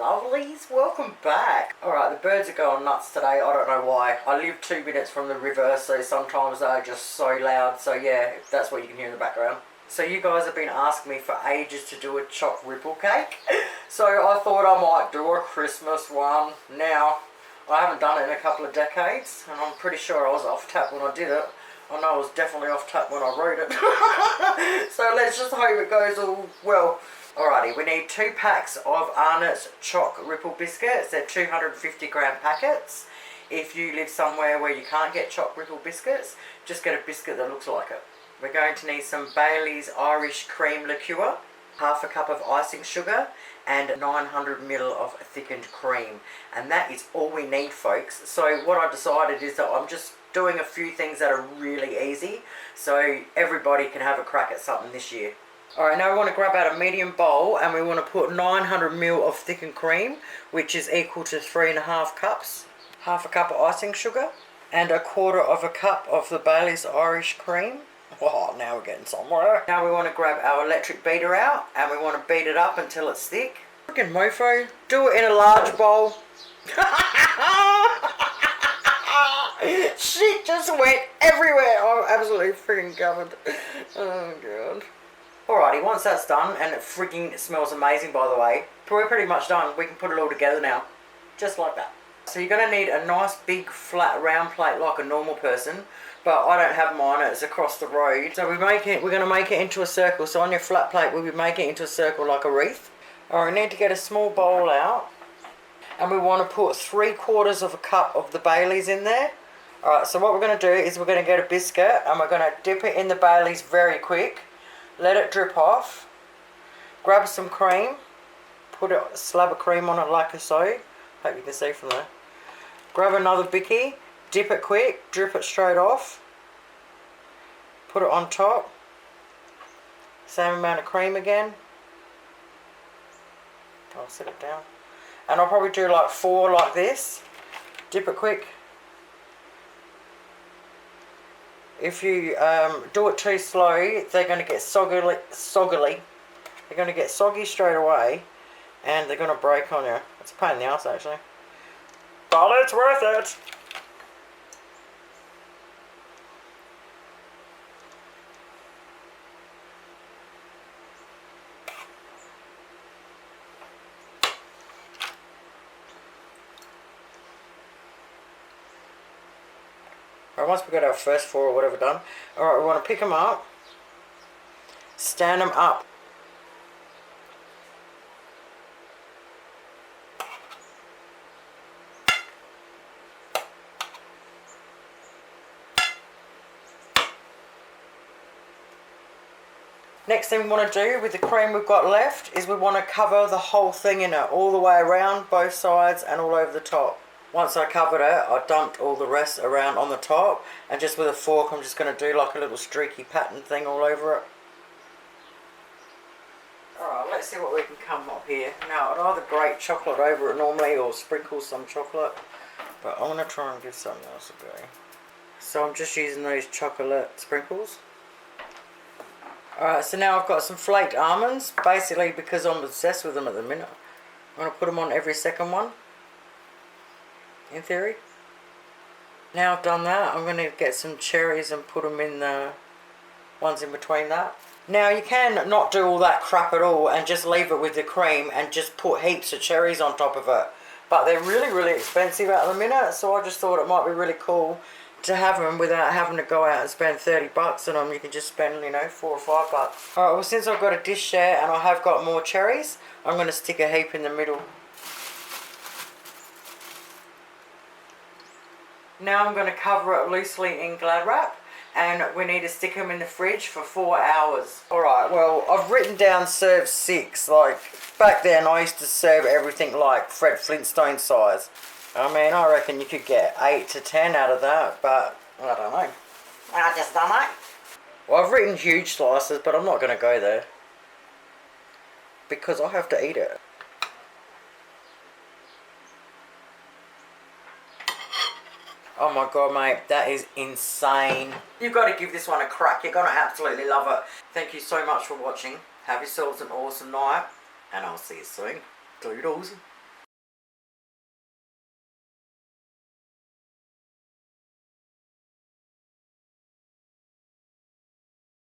lovelies, welcome back. Alright, the birds are going nuts today, I don't know why. I live 2 minutes from the river, so sometimes they're just so loud, so yeah, that's what you can hear in the background. So you guys have been asking me for ages to do a choc ripple cake, so I thought I might do a Christmas one. Now, I haven't done it in a couple of decades, and I'm pretty sure I was off tap when I did it. I know I was definitely off tap when I wrote it. So let's just hope it goes all well. Alrighty, we need 2 packs of Arnott's choc ripple biscuits. They're 250 gram packets. If you live somewhere where you can't get choc ripple biscuits, just get a biscuit that looks like it. We're going to need some Bailey's Irish cream liqueur, half a cup of icing sugar, and 900 ml of thickened cream. And that is all we need, folks. So what I decided is that I'm just doing a few things that are really easy, so everybody can have a crack at something this year. Alright, now we want to grab out a medium bowl and we want to put 900 ml of thickened cream, which is equal to 3.5 cups, half a cup of icing sugar, and 1/4 cup of the Bailey's Irish cream. Oh, now we're getting somewhere. Now we want to grab our electric beater out and we want to beat it up until it's thick. Freaking mofo, do it in a large bowl. Shit just went everywhere. I'm absolutely freaking covered. Oh god. Alrighty, once that's done, and it freaking smells amazing by the way, we're pretty much done. We can put it all together now. Just like that. So you're going to need a nice big flat round plate like a normal person, but I don't have mine, it's across the road. So we're going to make it into a circle. So on your flat plate we'll be making it into a circle like a wreath. Alright, we need to get a small bowl out, and we want to put 3/4 cup of the Bailey's in there. Alright, so what we're going to do is we're going to get a biscuit and we're going to dip it in the Bailey's very quick. Let it drip off. Grab some cream. Put a slab of cream on it like so. Hope you can see from there. Grab another bicky. Dip it quick. Drip it straight off. Put it on top. Same amount of cream again. I'll set it down. And I'll probably do like 4 like this. Dip it quick. If you do it too slow, they're going to get soggily. They're going to get soggy straight away, and they're going to break on you. It's a pain in the ass actually, but it's worth it. Alright, once we got our first 4 or whatever done, alright, we want to pick them up, stand them up. Next thing we want to do with the cream we've got left is we want to cover the whole thing in it, all the way around, both sides and all over the top. Once I covered it, I dumped all the rest around on the top, and just with a fork I'm just going to do like a little streaky pattern thing all over it. Alright, let's see what we can come up here. Now, I'd either grate chocolate over it normally or sprinkle some chocolate, but I want to try and give something else a go. So I'm just using those chocolate sprinkles. Alright, so now I've got some flaked almonds, basically because I'm obsessed with them at the minute. I'm going to put them on every second one, in theory. Now I've done that, I'm going to get some cherries and put them in the ones in between that. Now you can not do all that crap at all and just leave it with the cream and just put heaps of cherries on top of it. But they're really expensive at the minute, so I just thought it might be really cool to have them without having to go out and spend 30 bucks on them. You can just spend, you know, 4 or 5 bucks. Alright, well since I've got a dish there and I have got more cherries, I'm going to stick a heap in the middle. Now I'm going to cover it loosely in Glad wrap, and we need to stick them in the fridge for 4 hours. Alright, well I've written down serve 6. Like back then I used to serve everything like Fred Flintstone size. I mean, I reckon you could get 8 to 10 out of that, but I don't know. I just don't know. Well, I've written huge slices, but I'm not going to go there because I have to eat it. Oh my god, mate, that is insane. You've got to give this one a crack. You're going to absolutely love it. Thank you so much for watching. Have yourselves an awesome night, and I'll see you soon. Toodles.